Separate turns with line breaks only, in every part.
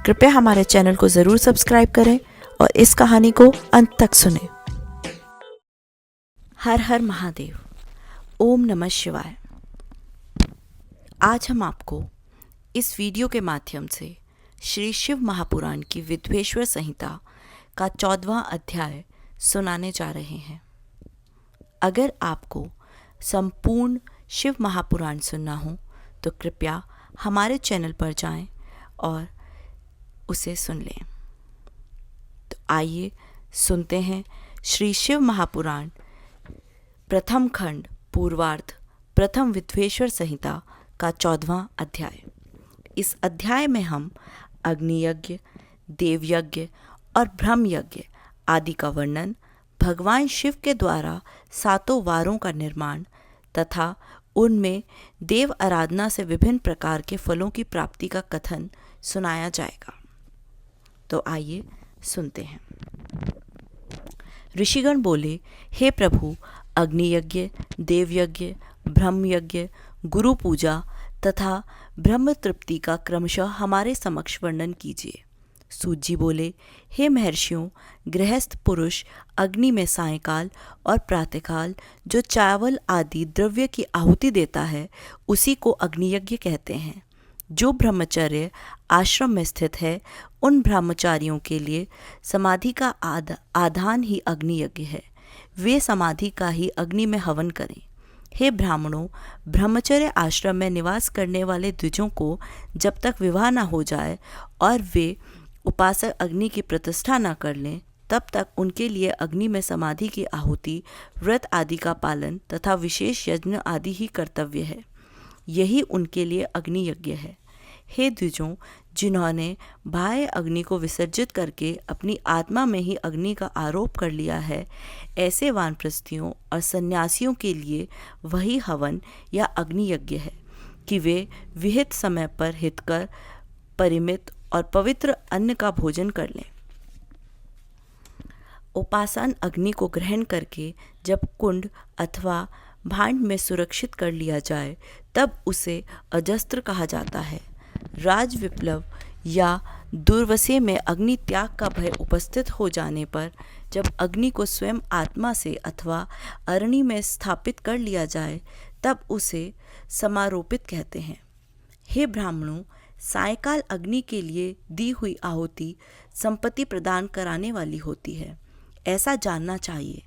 कृपया हमारे चैनल को ज़रूर सब्सक्राइब करें और इस कहानी को अंत तक सुनें। हर हर महादेव। ओम नमः शिवाय। आज हम आपको इस वीडियो के माध्यम से श्री शिव महापुराण की विद्वेश्वर संहिता का 14वां अध्याय सुनाने जा रहे हैं। अगर आपको संपूर्ण शिव महापुराण सुनना हो तो कृपया हमारे चैनल पर जाएं और उसे सुन लें। तो आइए सुनते हैं श्री शिव महापुराण प्रथम खंड पूर्वार्ध प्रथम विद्वेश्वर संहिता का 14वां अध्याय। इस अध्याय में हम अग्नि यज्ञ, देव यज्ञ और ब्रह्म यज्ञ आदि का वर्णन, भगवान शिव के द्वारा 7 वारों का निर्माण तथा उनमें देव आराधना से विभिन्न प्रकार के फलों की प्राप्ति का कथन सुनाया जाएगा। तो आइए सुनते हैं। ऋषिगण बोले, हे प्रभु, अग्नि यज्ञ, देव यज्ञ, ब्रह्म यज्ञ, गुरु पूजा तथा ब्रह्म तृप्ति का क्रमशः हमारे समक्ष वर्णन कीजिए। सूत जी बोले, हे महर्षियों, गृहस्थ पुरुष अग्नि में सायंकाल और प्रातःकाल जो चावल आदि द्रव्य की आहुति देता है उसी को अग्नि यज्ञ कहते हैं। जो ब्रह्मचर्य आश्रम में स्थित है उन ब्रह्मचारियों के लिए समाधि का आधान ही अग्नि यज्ञ है। वे समाधि का ही अग्नि में हवन करें। हे ब्राह्मणों, ब्रह्मचर्य आश्रम में निवास करने वाले द्विजों को जब तक विवाह न हो जाए और वे उपासक अग्नि की प्रतिष्ठा न कर लें तब तक उनके लिए अग्नि में समाधि की आहुति, व्रत आदि का पालन तथा विशेष यज्ञ आदि ही कर्तव्य है। यही उनके लिए अग्नि यज्ञ है। हे द्विजों, जिन्होंने बाह्य अग्नि को विसर्जित करके अपनी आत्मा में ही अग्नि का आरोप कर लिया है, ऐसे वानप्रस्थियों और सन्यासियों के लिए वही हवन या अग्नि यज्ञ है कि वे विहित समय पर हितकर, परिमित और पवित्र अन्न का भोजन कर लें। उपासन अग्नि को ग्रहण करके जब कुंड अथवा भांड में सुरक्षित कर लिया जाए तब उसे अजस्त्र कहा जाता है। राज विप्लव या दुर्वसे में अग्नि त्याग का भय उपस्थित हो जाने पर जब अग्नि को स्वयं आत्मा से अथवा अरणि में स्थापित कर लिया जाए तब उसे समारोपित कहते हैं। हे ब्राह्मणों, सायंकाल अग्नि के लिए दी हुई आहुति संपत्ति प्रदान कराने वाली होती है, ऐसा जानना चाहिए,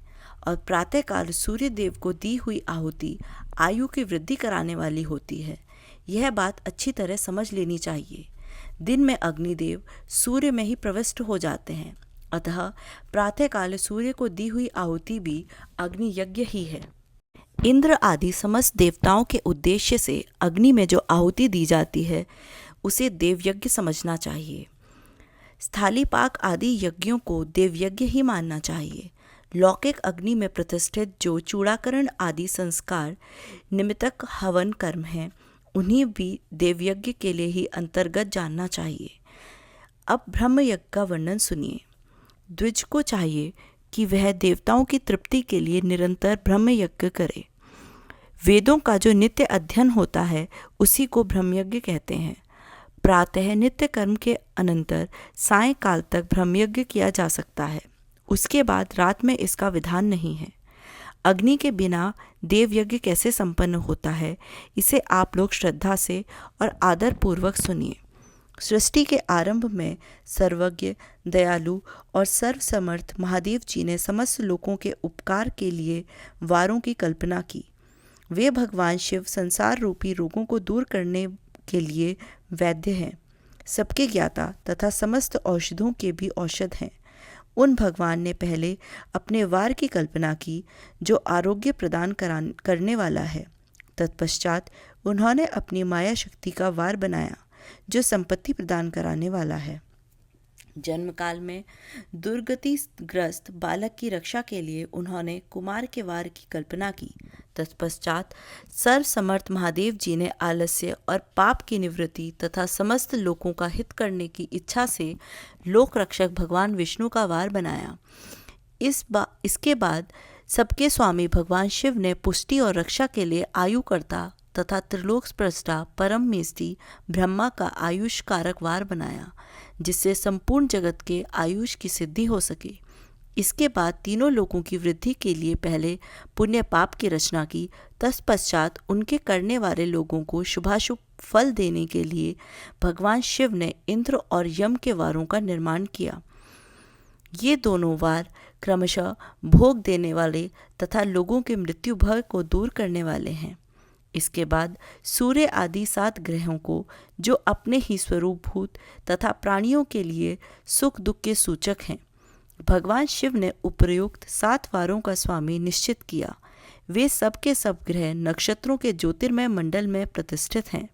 और प्रातःकाल सूर्य देव को दी हुई आहुति आयु की वृद्धि कराने वाली होती है। यह बात अच्छी तरह समझ लेनी चाहिए। दिन में अग्निदेव सूर्य में ही प्रविष्ट हो जाते हैं, अतः प्रातःकाल सूर्य को दी हुई आहुति भी अग्नि यज्ञ ही है। इंद्र आदि समस्त देवताओं के उद्देश्य से अग्नि में जो आहुति दी जाती है उसे देवयज्ञ समझना चाहिए। स्थालीपाक आदि यज्ञों को देवयज्ञ ही मानना चाहिए। लौकिक अग्नि में प्रतिष्ठित जो चूड़ाकरण आदि संस्कार निमित्तक हवन कर्म हैं उन्हीं भी देवयज्ञ के लिए ही अंतर्गत जानना चाहिए। अब ब्रह्म यज्ञ का वर्णन सुनिए। द्विज को चाहिए कि वह देवताओं की तृप्ति के लिए निरंतर ब्रह्म यज्ञ करे। वेदों का जो नित्य अध्ययन होता है उसी को ब्रह्मयज्ञ कहते हैं। प्रातः नित्य कर्म के अनंतर सायंकाल तक ब्रह्मयज्ञ किया जा सकता है, उसके बाद रात में इसका विधान नहीं है। अग्नि के बिना देवयज्ञ कैसे संपन्न होता है, इसे आप लोग श्रद्धा से और आदर पूर्वक सुनिए। सृष्टि के आरंभ में सर्वज्ञ, दयालु और सर्वसमर्थ महादेव जी ने समस्त लोगों के उपकार के लिए वारों की कल्पना की। वे भगवान शिव संसार रूपी रोगों को दूर करने के लिए वैद्य हैं, सबके ज्ञाता तथा समस्त औषधों के भी औषध हैं। उन भगवान ने पहले अपने वार की कल्पना की जो आरोग्य प्रदान करने वाला है। तत्पश्चात उन्होंने अपनी माया शक्ति का वार बनाया जो संपत्ति प्रदान कराने वाला है। जन्म काल में दुर्गति ग्रस्त बालक की रक्षा के लिए उन्होंने कुमार के वार की कल्पना की। तत्पश्चात सर्वसमर्थ महादेव जी ने आलस्य और पाप की निवृत्ति तथा समस्त लोगों का हित करने की इच्छा से लोक रक्षक भगवान विष्णु का वार बनाया। इसके बाद सबके स्वामी भगवान शिव ने पुष्टि और रक्षा के लिए आयुकर्ता तथा त्रिलोक स्प्रष्टा परम मेष्टि ब्रह्मा का आयुष कारक वार बनाया, जिससे संपूर्ण जगत के आयुष की सिद्धि हो सके। इसके बाद तीनों लोगों की वृद्धि के लिए पहले पुण्य पाप की रचना की, तत्पश्चात उनके करने वाले लोगों को शुभाशुभ फल देने के लिए भगवान शिव ने इंद्र और यम के वारों का निर्माण किया। ये दोनों वार क्रमशः भोग देने वाले तथा लोगों के मृत्यु भय को दूर करने वाले हैं। इसके बाद सूर्य आदि 7 ग्रहों को, जो अपने ही स्वरूपभूत तथा प्राणियों के लिए सुख दुख के सूचक हैं, भगवान शिव ने उपयुक्त 7 वारों का स्वामी निश्चित किया। वे सब के सब ग्रह नक्षत्रों के ज्योतिर्मय मंडल में प्रतिष्ठित हैं।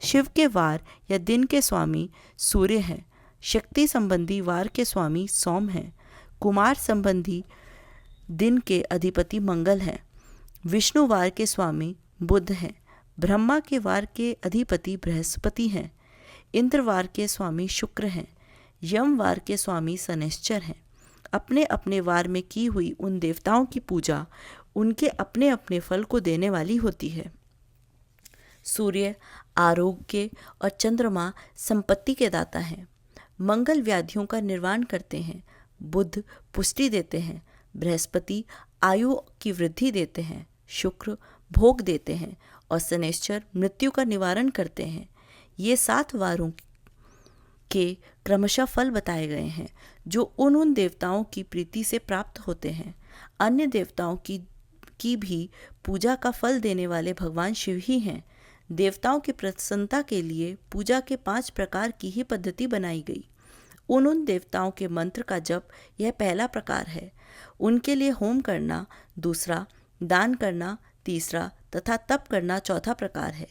शिव के वार या दिन के स्वामी सूर्य हैं। शक्ति संबंधी वार के स्वामी सोम हैं। कुमार संबंधी दिन के अधिपति मंगल हैं। विष्णु वार के स्वामी बुध हैं। ब्रह्मा के वार के अधिपति बृहस्पति हैं। इंद्र वार के स्वामी शुक्र हैं। यम वार के स्वामी शनैश्चर हैं। अपने अपने वार में की हुई उन देवताओं की पूजा उनके अपने अपने फल को देने वाली होती है। सूर्य आरोग्य और चंद्रमा संपत्ति के दाता हैं। मंगल व्याधियों का निर्वाण करते हैं। बुध पुष्टि देते हैं। बृहस्पति आयु की वृद्धि देते हैं। शुक्र भोग देते हैं और शनैश्चर मृत्यु का निवारण करते हैं। ये 7 वारों के क्रमशः फल बताए गए हैं, जो उन देवताओं की प्रीति से प्राप्त होते हैं। अन्य देवताओं की भी पूजा का फल देने वाले भगवान शिव ही हैं। देवताओं की प्रसन्नता के लिए पूजा के 5 प्रकार की ही पद्धति बनाई गई। उन देवताओं के मंत्र का जप यह पहला प्रकार है। उनके लिए होम करना दूसरा, दान करना तीसरा तथा तप करना चौथा प्रकार है।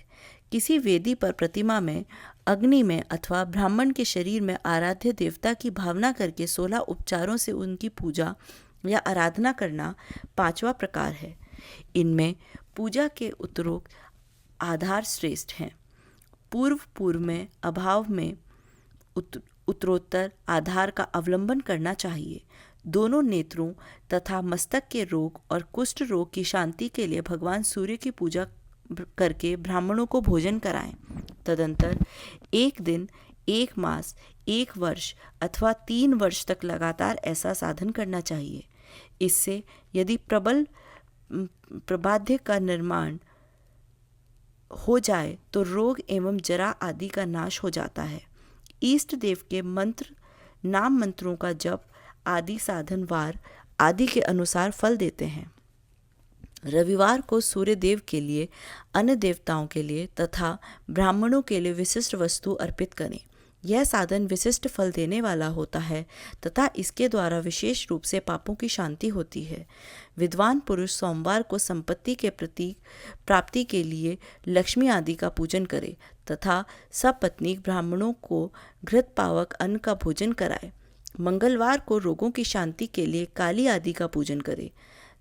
किसी वेदी पर प्रतिमा में, अग्नि में अथवा ब्राह्मण के शरीर में आराध्य देवता की भावना करके 16 उपचारों से उनकी पूजा या आराधना करना पांचवा प्रकार है। इनमें पूजा के उत्तरोक्त आधार श्रेष्ठ हैं। पूर्व में, अभाव में उत्तरोत्तर आधार का अवलंबन करना चाहिए। दोनों नेत्रों तथा मस्तक के रोग और कुष्ठ रोग की शांति के लिए भगवान सूर्य की पूजा करके ब्राह्मणों को भोजन कराएं। तदंतर 1 दिन, 1 मास, 1 वर्ष अथवा 3 वर्ष तक लगातार ऐसा साधन करना चाहिए। इससे यदि प्रबल प्रबाध्य का निर्माण हो जाए तो रोग एवं जरा आदि का नाश हो जाता है। इष्ट देव के मंत्र, नाम मंत्रों का जप आदि साधन वार आदि के अनुसार फल देते हैं। रविवार को सूर्य देव के लिए, अन्य देवताओं के लिए तथा ब्राह्मणों के लिए विशिष्ट वस्तु अर्पित करें। यह साधन विशिष्ट फल देने वाला होता है तथा इसके द्वारा विशेष रूप से पापों की शांति होती है। विद्वान पुरुष सोमवार को संपत्ति के प्रतीक प्राप्ति के लिए लक्ष्मी आदि का पूजन करे तथा सपत्नीक ब्राह्मणों को घृत पावक अन्न का भोजन कराए। मंगलवार को रोगों की शांति के लिए काली आदि का पूजन करे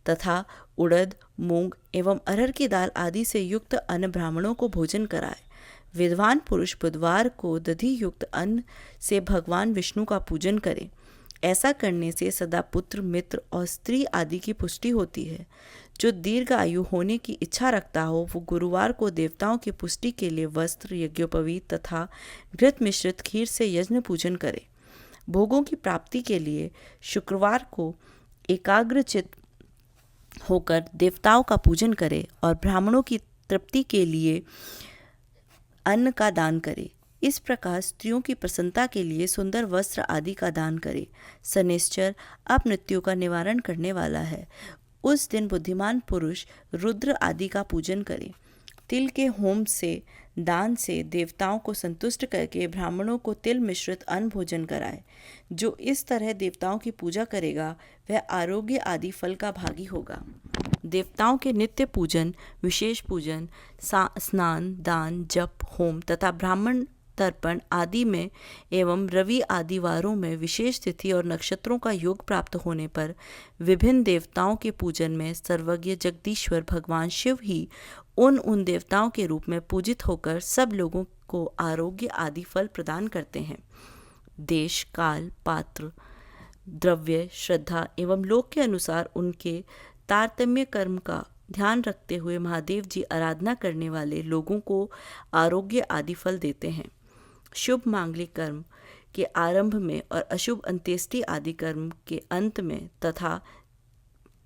तथा उड़द, मूंग एवं अरहर की दाल आदि से युक्त अन्न ब्राह्मणों को भोजन कराए। विद्वान पुरुष बुधवार को दधि युक्त अन्न से भगवान विष्णु का पूजन करे। ऐसा करने से सदा पुत्र, मित्र और स्त्री आदि की पुष्टि होती है। जो दीर्घ आयु होने की इच्छा रखता हो वो गुरुवार को देवताओं की पुष्टि के लिए वस्त्र, यज्ञोपवीत तथा घृत मिश्रित खीर से यज्ञ पूजन करे। भोगों की प्राप्ति के लिए शुक्रवार को एकाग्रचित होकर देवताओं का पूजन करे और ब्राह्मणों की तृप्ति के लिए अन्न का दान करे। इस प्रकार स्त्रियों की प्रसन्नता के लिए सुंदर वस्त्र आदि का दान करे। शनैश्चर अपमृत्यु का निवारण करने वाला है। उस दिन बुद्धिमान पुरुष रुद्र आदि का पूजन करे। तिल के होम से, दान से देवताओं को संतुष्ट करके ब्राह्मणों को तिल मिश्रित अन्न भोजन कराए। जो इस तरह देवताओं की पूजा करेगा वह आरोग्य आदि फल का भागी होगा। देवताओं के नित्य पूजन, विशेष पूजन, स्नान, दान, जप, होम तथा ब्राह्मण तर्पण आदि में एवं रवि आदि वारों में विशेष तिथि और नक्षत्रों का योग प्राप्त होने पर विभिन्न देवताओं के पूजन में सर्वज्ञ जगदीश्वर भगवान शिव ही उन देवताओं के रूप में पूजित होकर सब लोगों को आरोग्य आदि फल प्रदान करते हैं। देश, काल, पात्र, द्रव्य, श्रद्धा एवं लोक के अनुसार उनके तारतम्य कर्म का ध्यान रखते हुए महादेव जी आराधना करने वाले लोगों को आरोग्य आदि फल देते हैं। शुभ मांगलिक कर्म के आरंभ में और अशुभ अंत्येष्टि आदि कर्म के अंत में तथा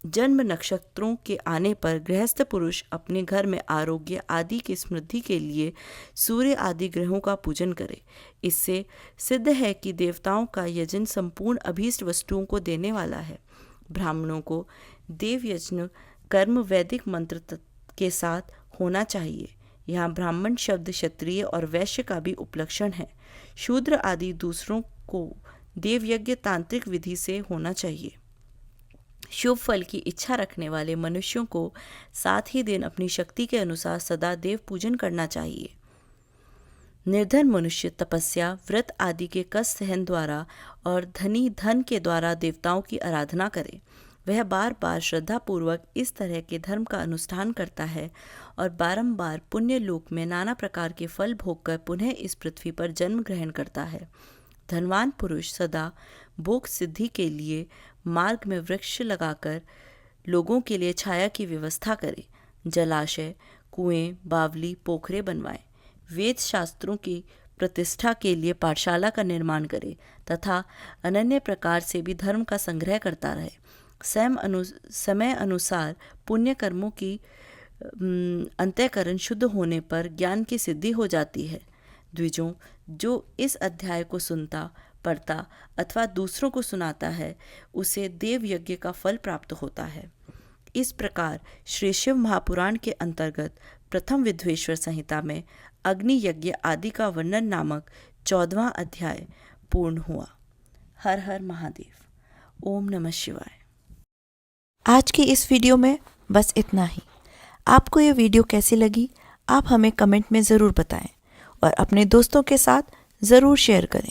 जन्म नक्षत्रों के आने पर गृहस्थ पुरुष अपने घर में आरोग्य आदि की समृद्धि के लिए सूर्य आदि ग्रहों का पूजन करे। इससे सिद्ध है कि देवताओं का यजन संपूर्ण अभीष्ट वस्तुओं को देने वाला है। ब्राह्मणों को देव यज्ञ कर्म वैदिक मंत्र के साथ होना चाहिए। यहाँ ब्राह्मण शब्द क्षत्रिय और वैश्य का भी उपलक्षण है। शूद्र आदि दूसरों को देवयज्ञ तांत्रिक विधि से होना चाहिए। शुभ फल की इच्छा रखने वाले मनुष्यों को साथ ही दिन अपनी शक्ति के अनुसार सदा देव पूजन करना चाहिए। निर्धन मनुष्य तपस्या, व्रत आदि के कष्ट सहन द्वारा और धनी धन के द्वारा देवताओं की आराधना करे। वह बार बार श्रद्धापूर्वक इस तरह के धर्म का अनुष्ठान करता है और बारंबार पुण्य लोक में नाना प्रकार के फल भोगकर पुनः इस पृथ्वी पर जन्म ग्रहण करता है। धनवान पुरुष सदा भोग सिद्धि के लिए मार्ग में वृक्ष लगाकर लोगों के लिए छाया की व्यवस्था करे। जलाशय, कुएं, बावली, पोखरे बनवाए। वेद शास्त्रों की प्रतिष्ठा के लिए पाठशाला का निर्माण करे तथा अनन्य प्रकार से भी धर्म का संग्रह करता रहे। समय अनुसार पुण्य कर्मों की अंतःकरण शुद्ध होने पर ज्ञान की सिद्धि हो जाती है। द्विजों, जो इस अध्याय को सुनता, पढ़ता अथवा दूसरों को सुनाता है उसे देव यज्ञ का फल प्राप्त होता है। इस प्रकार श्री शिव महापुराण के अंतर्गत प्रथम विद्वेश्वर संहिता में अग्नि यज्ञ आदि का वर्णन नामक 14वां अध्याय पूर्ण हुआ। हर हर महादेव। ओम नमः शिवाय।
आज की इस वीडियो में बस इतना ही। आपको ये वीडियो कैसी लगी आप हमें कमेंट में ज़रूर बताएं और अपने दोस्तों के साथ ज़रूर शेयर करें।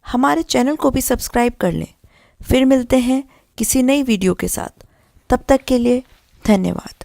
हमारे चैनल को भी सब्सक्राइब कर लें। फिर मिलते हैं किसी नई वीडियो के साथ। तब तक के लिए धन्यवाद।